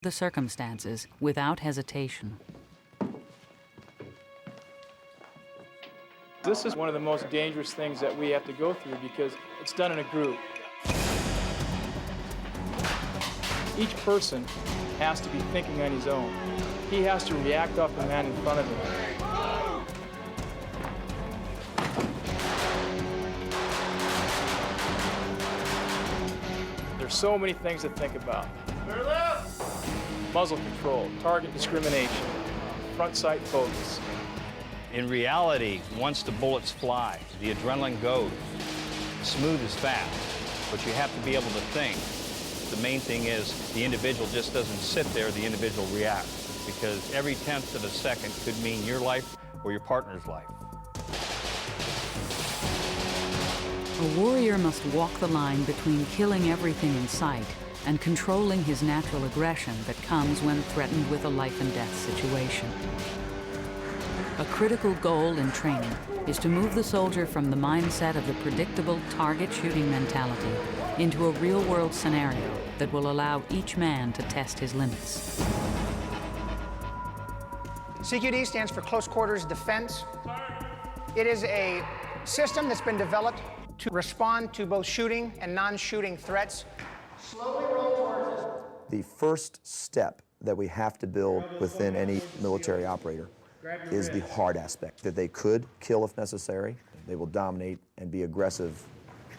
the circumstances without hesitation. This is one of the most dangerous things that we have to go through because it's done in a group. Each person has to be thinking on his own. He has to react off the man in front of him. There's so many things to think about. Muzzle control, target discrimination, front sight focus. In reality, once the bullets fly, the adrenaline goes. Smooth is fast, but you have to be able to think. The main thing is the individual just doesn't sit there, the individual reacts, because every tenth of a second could mean your life or your partner's life. A warrior must walk the line between killing everything in sight and controlling his natural aggression that comes when threatened with a life and death situation. A critical goal in training is to move the soldier from the mindset of the predictable target shooting mentality into a real-world scenario that will allow each man to test his limits. CQD stands for Close Quarters Defense. It is a system that's been developed to respond to both shooting and non-shooting threats. Slowly roll towards us. The first step that we have to build within any military operator is the hard aspect, that they could kill if necessary. They will dominate and be aggressive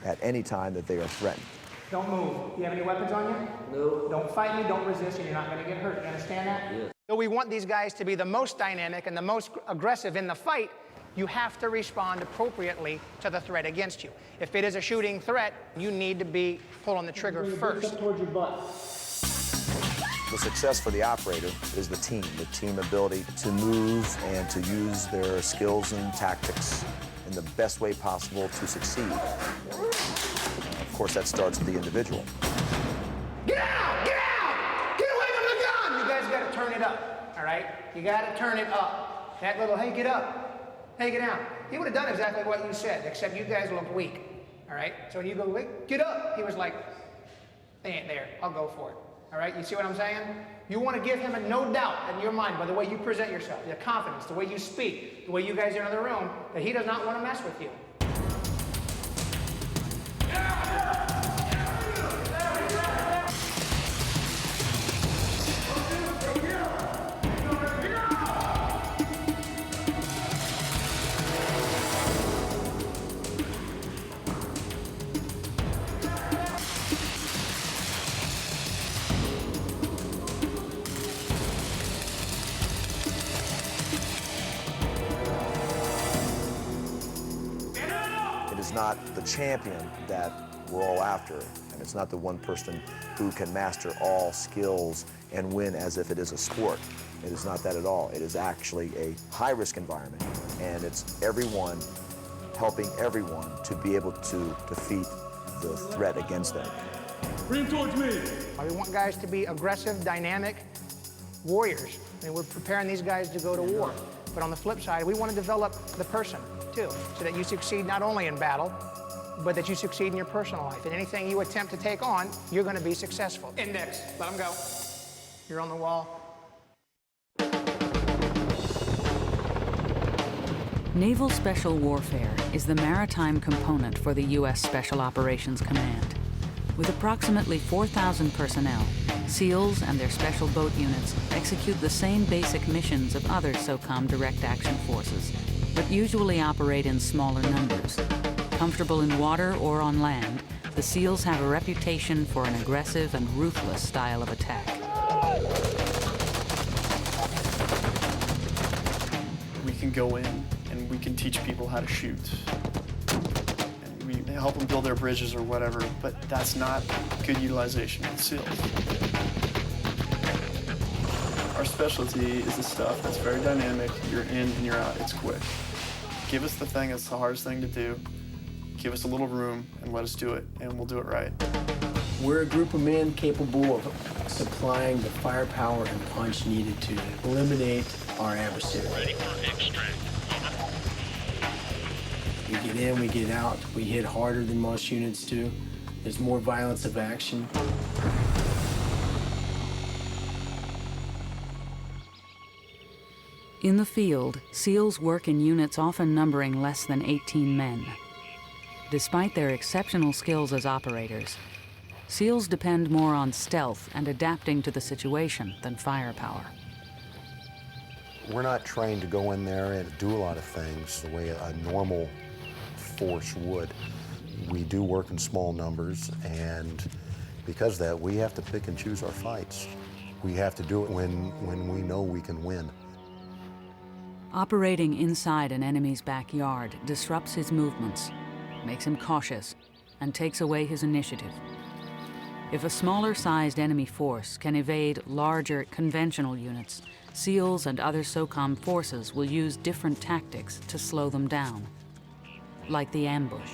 at any time that they are threatened. Don't move. Do you have any weapons on you? No. Don't fight me, don't resist, and you're not going to get hurt. You understand that? Yes. So we want these guys to be the most dynamic and the most aggressive in the fight. You have to respond appropriately to the threat against you. If it is a shooting threat, you need to be pulling the trigger first. Towards your butt. The success for the operator is the team ability to move and to use their skills and tactics in the best way possible to succeed. Of course, that starts with the individual. Get out! Get out! Get away from the gun! You guys got to turn it up, all right? You got to turn it up. That little, hey, get up. Hey, get down. He would have done exactly what you said, except you guys looked weak, all right? So when you go, wait, get up, he was like, they ain't there. I'll go for it. All right, you see what I'm saying? You want to give him a no doubt in your mind by the way you present yourself, the confidence, the way you speak, the way you guys enter the room, that he does not want to mess with you. It's not the champion that we're all after, and it's not the one person who can master all skills and win as if it is a sport. It is not that at all. It is actually a high-risk environment, and it's everyone helping everyone to be able to defeat the threat against them. Bring him towards me. We want guys to be aggressive, dynamic warriors. I mean, we're preparing these guys to go to war. But on the flip side, we want to develop the person, too, so that you succeed not only in battle, but that you succeed in your personal life. And anything you attempt to take on, you're going to be successful. Index, let them go. You're on the wall. Naval Special Warfare is the maritime component for the U.S. Special Operations Command. With approximately 4,000 personnel, SEALs and their special boat units execute the same basic missions of other SOCOM direct action forces, but usually operate in smaller numbers. Comfortable in water or on land, the SEALs have a reputation for an aggressive and ruthless style of attack. We can go in and we can teach people how to shoot. And we help them build their bridges or whatever, but that's not good utilization of the SEALs. Our specialty is the stuff that's very dynamic. You're in and you're out. It's quick. Give us the thing that's the hardest thing to do. Give us a little room and let us do it, and we'll do it right. We're a group of men capable of supplying the firepower and punch needed to eliminate our adversary. Ready for extract. We get in, we get out. We hit harder than most units do. There's more violence of action. In the field, SEALs work in units often numbering less than 18 men. Despite their exceptional skills as operators, SEALs depend more on stealth and adapting to the situation than firepower. We're not trained to go in there and do a lot of things the way a normal force would. We do work in small numbers, and because of that, we have to pick and choose our fights. We have to do it when we know we can win. Operating inside an enemy's backyard disrupts his movements, makes him cautious, and takes away his initiative. If a smaller-sized enemy force can evade larger conventional units, SEALs and other SOCOM forces will use different tactics to slow them down, like the ambush.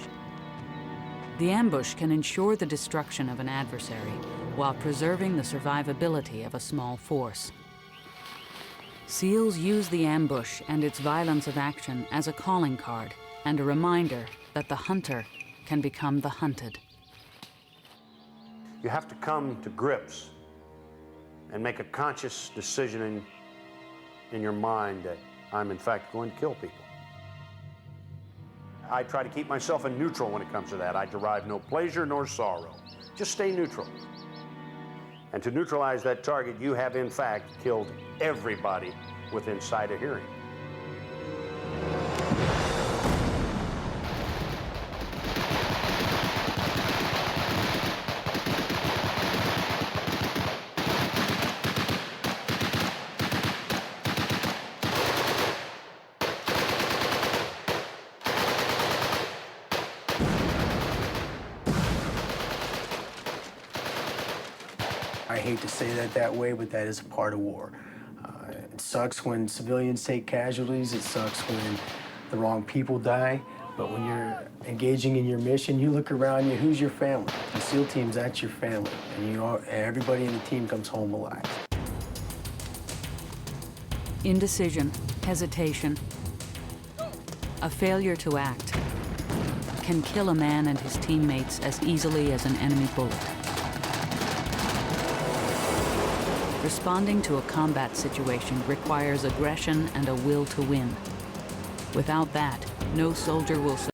The ambush can ensure the destruction of an adversary while preserving the survivability of a small force. SEALs use the ambush and its violence of action as a calling card and a reminder that the hunter can become the hunted. You have to come to grips and make a conscious decision in your mind that I'm in fact going to kill people. I try to keep myself in neutral when it comes to that. I derive no pleasure nor sorrow. Just stay neutral. And to neutralize that target, you have in fact killed everybody within sight of hearing. I hate to say that way, but that is a part of war. It sucks when civilians take casualties. It sucks when the wrong people die. But when you're engaging in your mission, you look around you, who's your family? The SEAL teams, that's your family. And everybody in the team comes home alive. Indecision, hesitation, a failure to act can kill a man and his teammates as easily as an enemy bullet. Responding to a combat situation requires aggression and a will to win. Without that, no soldier will